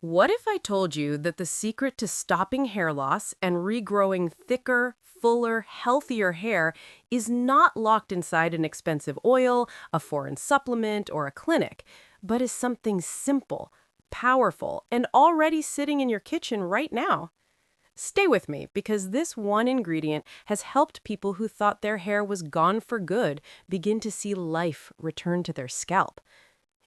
What if I told you that the secret to stopping hair loss and regrowing thicker, fuller, healthier hair is not locked inside an expensive oil, a foreign supplement, or a clinic, but is something simple, powerful, and already sitting in your kitchen right now? Stay with me because this one ingredient has helped people who thought their hair was gone for good begin to see life return to their scalp.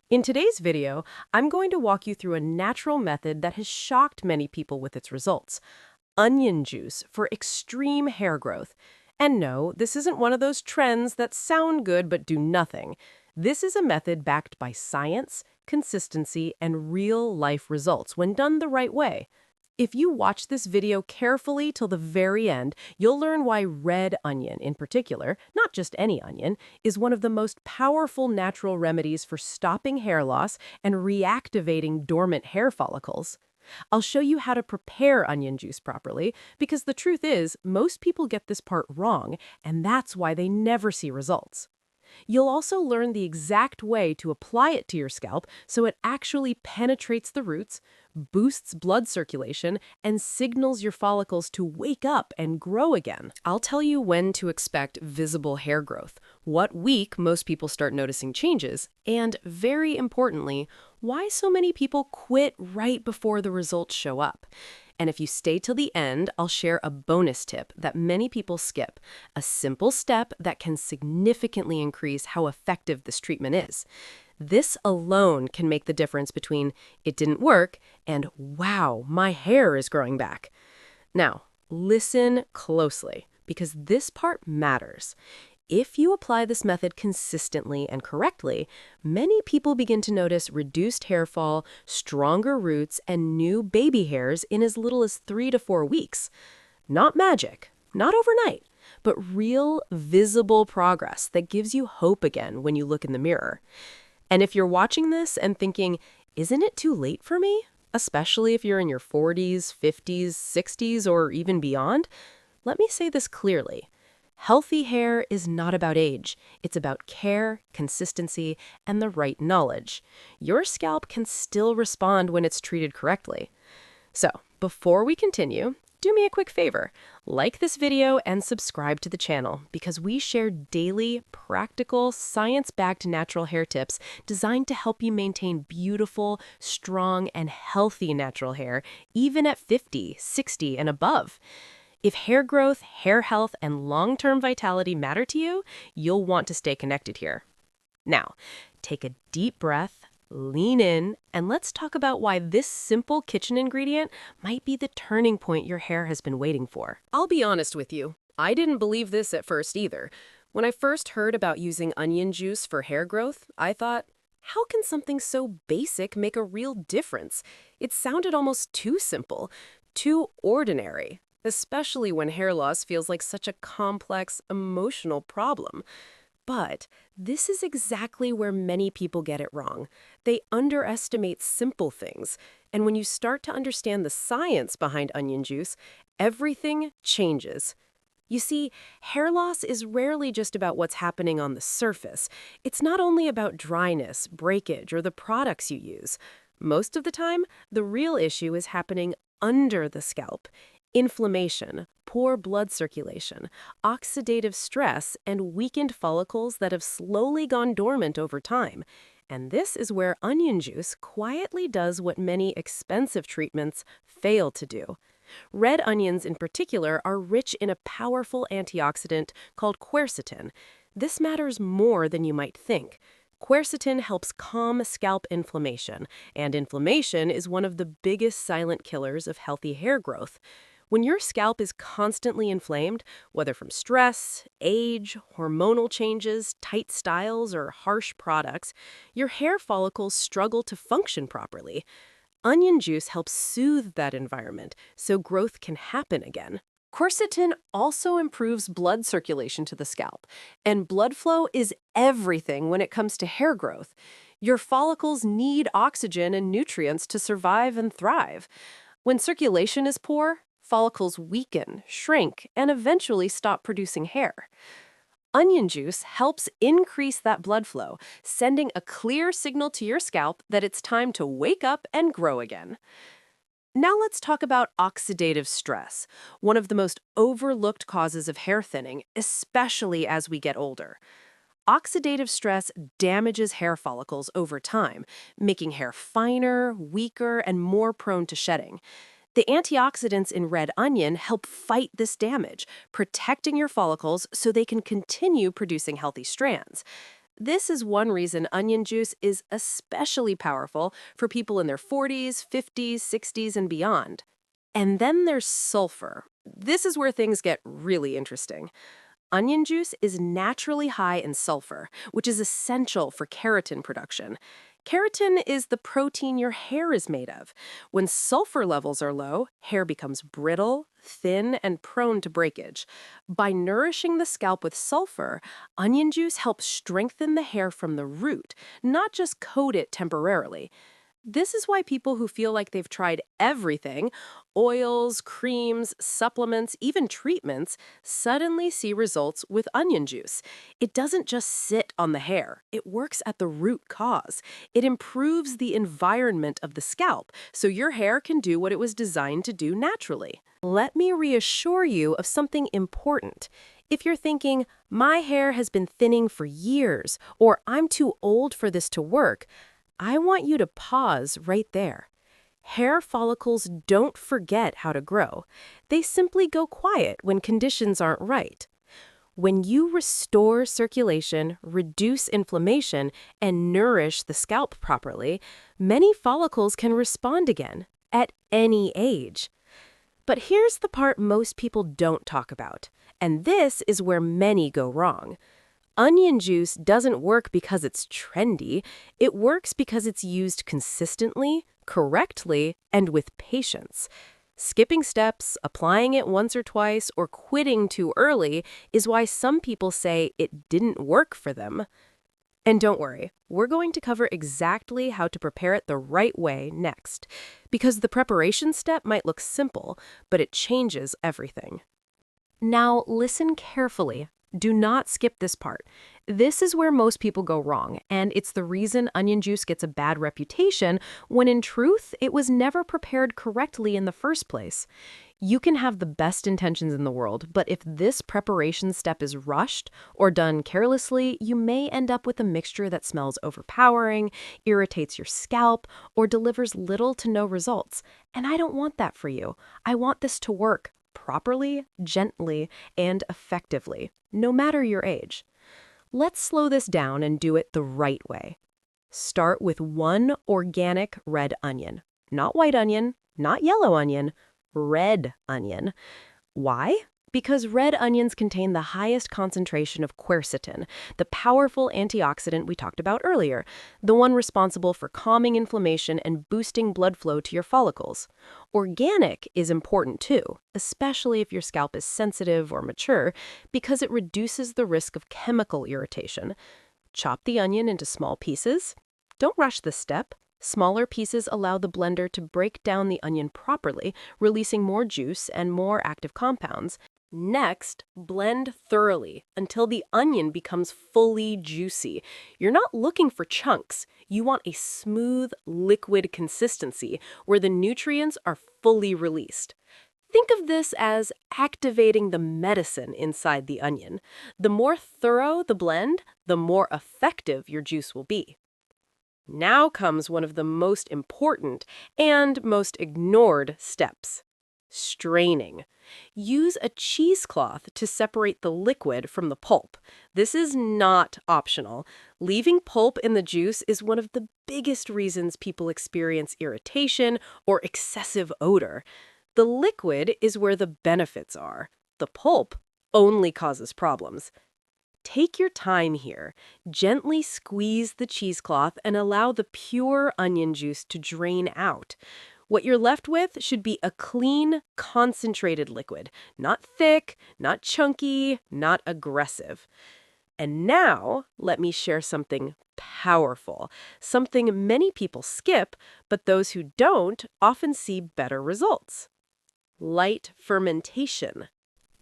In today's video, I'm going to walk you through a natural method that has shocked many people with its results: onion juice for extreme hair growth. And no, this isn't one of those trends that sound good but do nothing. This is a method backed by science, consistency, and real-life results when done the right way. If you watch this video carefully till the very end, you'll learn why red onion in particular, not just any onion, is one of the most powerful natural remedies for stopping hair loss and reactivating dormant hair follicles. I'll show you how to prepare onion juice properly, because the truth is, most people get this part wrong, and that's why they never see results. You'll also learn the exact way to apply it to your scalp so it actually penetrates the roots, boosts blood circulation, and signals your follicles to wake up and grow again. I'll tell you when to expect visible hair growth, what week most people start noticing changes, and, very importantly, why so many people quit right before the results show up. And if you stay till the end, I'll share a bonus tip that many people skip, a simple step that can significantly increase how effective this treatment is. This alone can make the difference between "it didn't work" and "wow, my hair is growing back." Now, listen closely, because this part matters. If you apply this method consistently and correctly, many people begin to notice reduced hair fall, stronger roots, and new baby hairs in as little as 3 to 4 weeks. Not magic, not overnight, but real, visible progress that gives you hope again when you look in the mirror. And if you're watching this and thinking, isn't it too late for me? Especially if you're in your 40s, 50s, 60s, or even beyond, let me say this clearly. Healthy hair is not about age. It's about care, consistency, and the right knowledge. Your scalp can still respond when it's treated correctly. So, before we continue, do me a quick favor. Like this video and subscribe to the channel, because we share daily, practical, science-backed natural hair tips designed to help you maintain beautiful, strong, and healthy natural hair, even at 50, 60, and above. If hair growth, hair health, and long-term vitality matter to you, you'll want to stay connected here. Now, take a deep breath, lean in, and let's talk about why this simple kitchen ingredient might be the turning point your hair has been waiting for. I'll be honest with you, I didn't believe this at first either. When I first heard about using onion juice for hair growth, I thought, how can something so basic make a real difference? It sounded almost too simple, too ordinary, especially when hair loss feels like such a complex, emotional problem. But this is exactly where many people get it wrong. They underestimate simple things. And when you start to understand the science behind onion juice, everything changes. You see, hair loss is rarely just about what's happening on the surface. It's not only about dryness, breakage, or the products you use. Most of the time, the real issue is happening under the scalp. Inflammation, poor blood circulation, oxidative stress, and weakened follicles that have slowly gone dormant over time. And this is where onion juice quietly does what many expensive treatments fail to do. Red onions in particular are rich in a powerful antioxidant called quercetin. This matters more than you might think. Quercetin helps calm scalp inflammation, and inflammation is one of the biggest silent killers of healthy hair growth. When your scalp is constantly inflamed, whether from stress, age, hormonal changes, tight styles, or harsh products, your hair follicles struggle to function properly. Onion juice helps soothe that environment so growth can happen again. Quercetin also improves blood circulation to the scalp, and blood flow is everything when it comes to hair growth. Your follicles need oxygen and nutrients to survive and thrive. When circulation is poor, follicles weaken, shrink, and eventually stop producing hair. Onion juice helps increase that blood flow, sending a clear signal to your scalp that it's time to wake up and grow again. Now let's talk about oxidative stress, one of the most overlooked causes of hair thinning, especially as we get older. Oxidative stress damages hair follicles over time, making hair finer, weaker, and more prone to shedding. The antioxidants in red onion help fight this damage, protecting your follicles so they can continue producing healthy strands. This is one reason onion juice is especially powerful for people in their 40s, 50s, 60s, and beyond. And then there's sulfur. This is where things get really interesting. Onion juice is naturally high in sulfur, which is essential for keratin production. Keratin is the protein your hair is made of. When sulfur levels are low, hair becomes brittle, thin, and prone to breakage. By nourishing the scalp with sulfur, onion juice helps strengthen the hair from the root, not just coat it temporarily. This is why people who feel like they've tried everything, oils, creams, supplements, even treatments, suddenly see results with onion juice. It doesn't just sit on the hair, it works at the root cause. It improves the environment of the scalp so your hair can do what it was designed to do naturally. Let me reassure you of something important. If you're thinking, my hair has been thinning for years, or I'm too old for this to work, I want you to pause right there. Hair follicles don't forget how to grow. They simply go quiet when conditions aren't right. When you restore circulation, reduce inflammation, and nourish the scalp properly, many follicles can respond again, at any age. But here's the part most people don't talk about, and this is where many go wrong. Onion juice doesn't work because it's trendy. It works because it's used consistently, correctly, and with patience. Skipping steps, applying it once or twice, or quitting too early is why some people say it didn't work for them. And don't worry, we're going to cover exactly how to prepare it the right way next, because the preparation step might look simple, but it changes everything. Now, listen carefully. Do not skip this part. This is where most people go wrong, and it's the reason onion juice gets a bad reputation when in truth, it was never prepared correctly in the first place. You can have the best intentions in the world, but if this preparation step is rushed or done carelessly, you may end up with a mixture that smells overpowering, irritates your scalp, or delivers little to no results. And I don't want that for you. I want this to work properly, gently, and effectively, no matter your age. Let's slow this down and do it the right way. Start with one organic red onion. Not white onion, not yellow onion, red onion. Why? Because red onions contain the highest concentration of quercetin, the powerful antioxidant we talked about earlier, the one responsible for calming inflammation and boosting blood flow to your follicles. Organic is important too, especially if your scalp is sensitive or mature, because it reduces the risk of chemical irritation. Chop the onion into small pieces. Don't rush this step. Smaller pieces allow the blender to break down the onion properly, releasing more juice and more active compounds. Next, blend thoroughly until the onion becomes fully juicy. You're not looking for chunks. You want a smooth, liquid consistency where the nutrients are fully released. Think of this as activating the medicine inside the onion. The more thorough the blend, the more effective your juice will be. Now comes one of the most important and most ignored steps: straining. Use a cheesecloth to separate the liquid from the pulp. This is not optional. Leaving pulp in the juice is one of the biggest reasons people experience irritation or excessive odor. The liquid is where the benefits are. The pulp only causes problems. Take your time here. Gently squeeze the cheesecloth and allow the pure onion juice to drain out. What you're left with should be a clean, concentrated liquid. Not thick, not chunky, not aggressive. And now, let me share something powerful, something many people skip, but those who don't often see better results. Light fermentation.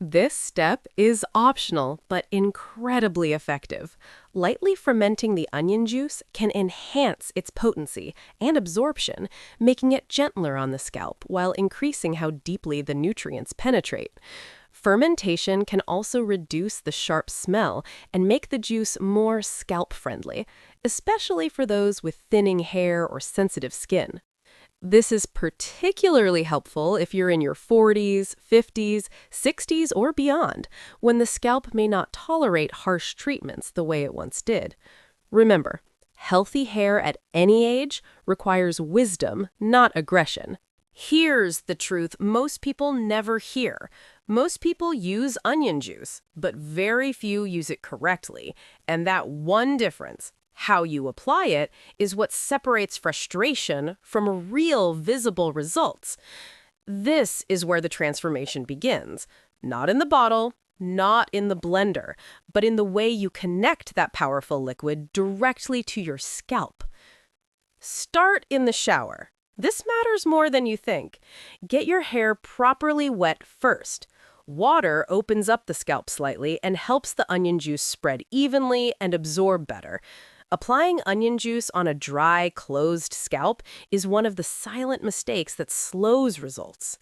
This step is optional, but incredibly effective. Lightly fermenting the onion juice can enhance its potency and absorption, making it gentler on the scalp while increasing how deeply the nutrients penetrate. Fermentation can also reduce the sharp smell and make the juice more scalp-friendly, especially for those with thinning hair or sensitive skin. This is particularly helpful if you're in your 40s, 50s, 60s, or beyond, when the scalp may not tolerate harsh treatments the way it once did. Remember, healthy hair at any age requires wisdom, not aggression. Here's the truth most people never hear. Most people use onion juice, but very few use it correctly. And that one difference, how you apply it, is what separates frustration from real visible results. This is where the transformation begins. Not in the bottle, not in the blender, but in the way you connect that powerful liquid directly to your scalp. Start in the shower. This matters more than you think. Get your hair properly wet first. Water opens up the scalp slightly and helps the onion juice spread evenly and absorb better. Applying onion juice on a dry, closed scalp is one of the silent mistakes that slows results.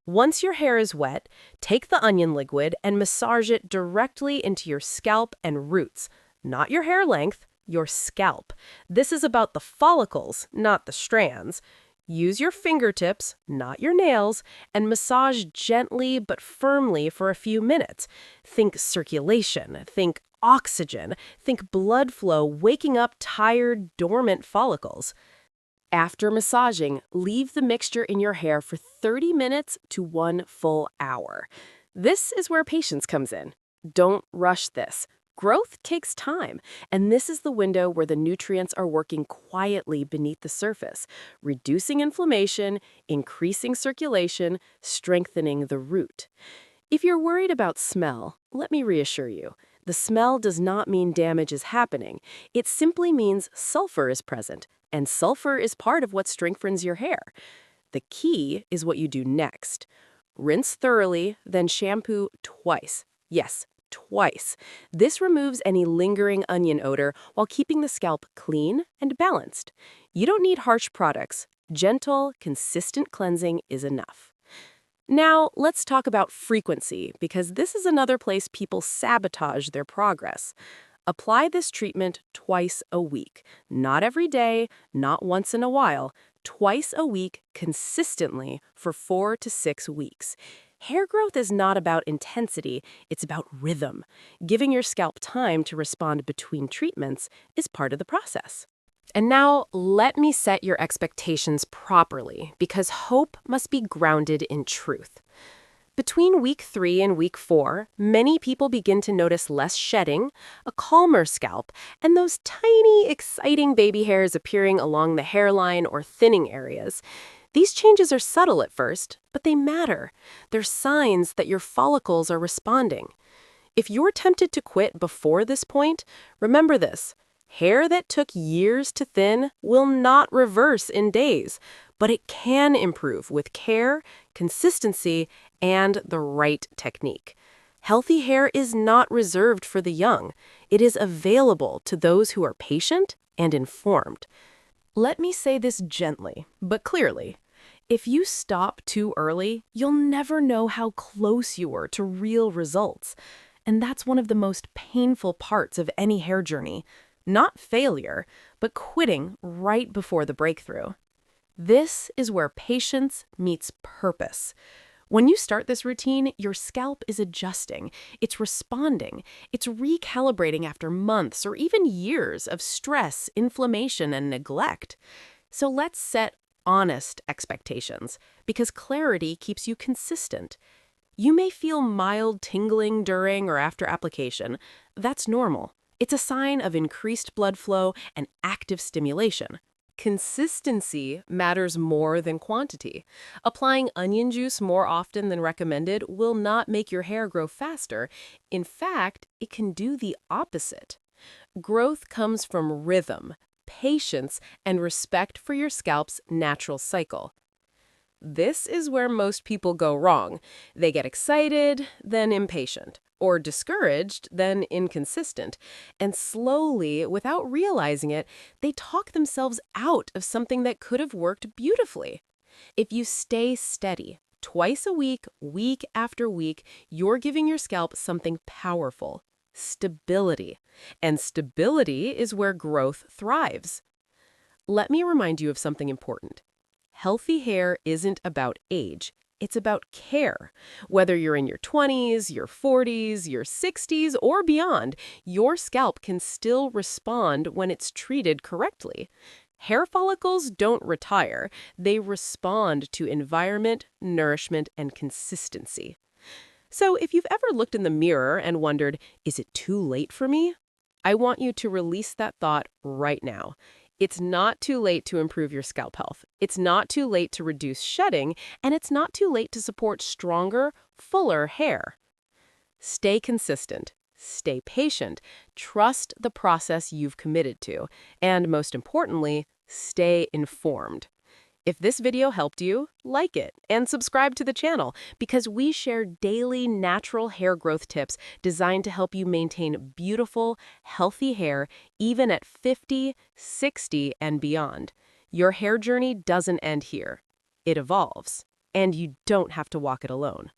Once your hair is wet, take the onion liquid and massage it directly into your scalp and roots, not your hair length, your scalp. This is about the follicles, not the strands. Use your fingertips, not your nails, and massage gently but firmly for a few minutes. Think circulation, think oxygen, think blood flow waking up tired, dormant follicles. After massaging, leave the mixture in your hair for 30 minutes to 1 full hour. This is where patience comes in. Don't rush this. Growth takes time, and this is the window where the nutrients are working quietly beneath the surface, reducing inflammation, increasing circulation, strengthening the root. If you're worried about smell, let me reassure you. The smell does not mean damage is happening. It simply means sulfur is present, and sulfur is part of what strengthens your hair. The key is what you do next. Rinse thoroughly, then shampoo twice. Yes, twice. This removes any lingering onion odor while keeping the scalp clean and balanced. You don't need harsh products. Gentle, consistent cleansing is enough. Now, let's talk about frequency, because this is another place people sabotage their progress. Apply this treatment twice a week. Not every day, not once in a while. Twice a week, consistently, for 4 to 6 weeks. Hair growth is not about intensity, it's about rhythm. Giving your scalp time to respond between treatments is part of the process. And now, let me set your expectations properly, because hope must be grounded in truth. Between week 3 and week 4, many people begin to notice less shedding, a calmer scalp, and those tiny, exciting baby hairs appearing along the hairline or thinning areas. These changes are subtle at first, but they matter. They're signs that your follicles are responding. If you're tempted to quit before this point, remember this. Hair that took years to thin will not reverse in days, but it can improve with care, consistency, and the right technique. Healthy hair is not reserved for the young. It is available to those who are patient and informed. Let me say this gently, but clearly. If you stop too early, you'll never know how close you were to real results. And that's one of the most painful parts of any hair journey. Not failure, but quitting right before the breakthrough. This is where patience meets purpose. When you start this routine, your scalp is adjusting, it's responding, it's recalibrating after months or even years of stress, inflammation, and neglect. So let's set honest expectations, because clarity keeps you consistent. You may feel mild tingling during or after application. That's normal. It's a sign of increased blood flow and active stimulation. Consistency matters more than quantity. Applying onion juice more often than recommended will not make your hair grow faster. In fact, it can do the opposite. Growth comes from rhythm, patience, and respect for your scalp's natural cycle. This is where most people go wrong. They get excited, then impatient, or discouraged, then inconsistent. And slowly, without realizing it, they talk themselves out of something that could have worked beautifully. If you stay steady, twice a week, week after week, you're giving your scalp something powerful: stability. And stability is where growth thrives. Let me remind you of something important. Healthy hair isn't about age. It's about care. Whether you're in your 20s, your 40s, your 60s, or beyond, your scalp can still respond when it's treated correctly. Hair follicles don't retire. They respond to environment, nourishment, and consistency. So if you've ever looked in the mirror and wondered, is it too late for me? I want you to release that thought right now. It's not too late to improve your scalp health. It's not too late to reduce shedding, and it's not too late to support stronger, fuller hair. Stay consistent. Stay patient. Trust the process you've committed to. And most importantly, stay informed. If this video helped you, like it and subscribe to the channel because we share daily natural hair growth tips designed to help you maintain beautiful, healthy hair even at 50, 60, and beyond. Your hair journey doesn't end here. It evolves, and you don't have to walk it alone.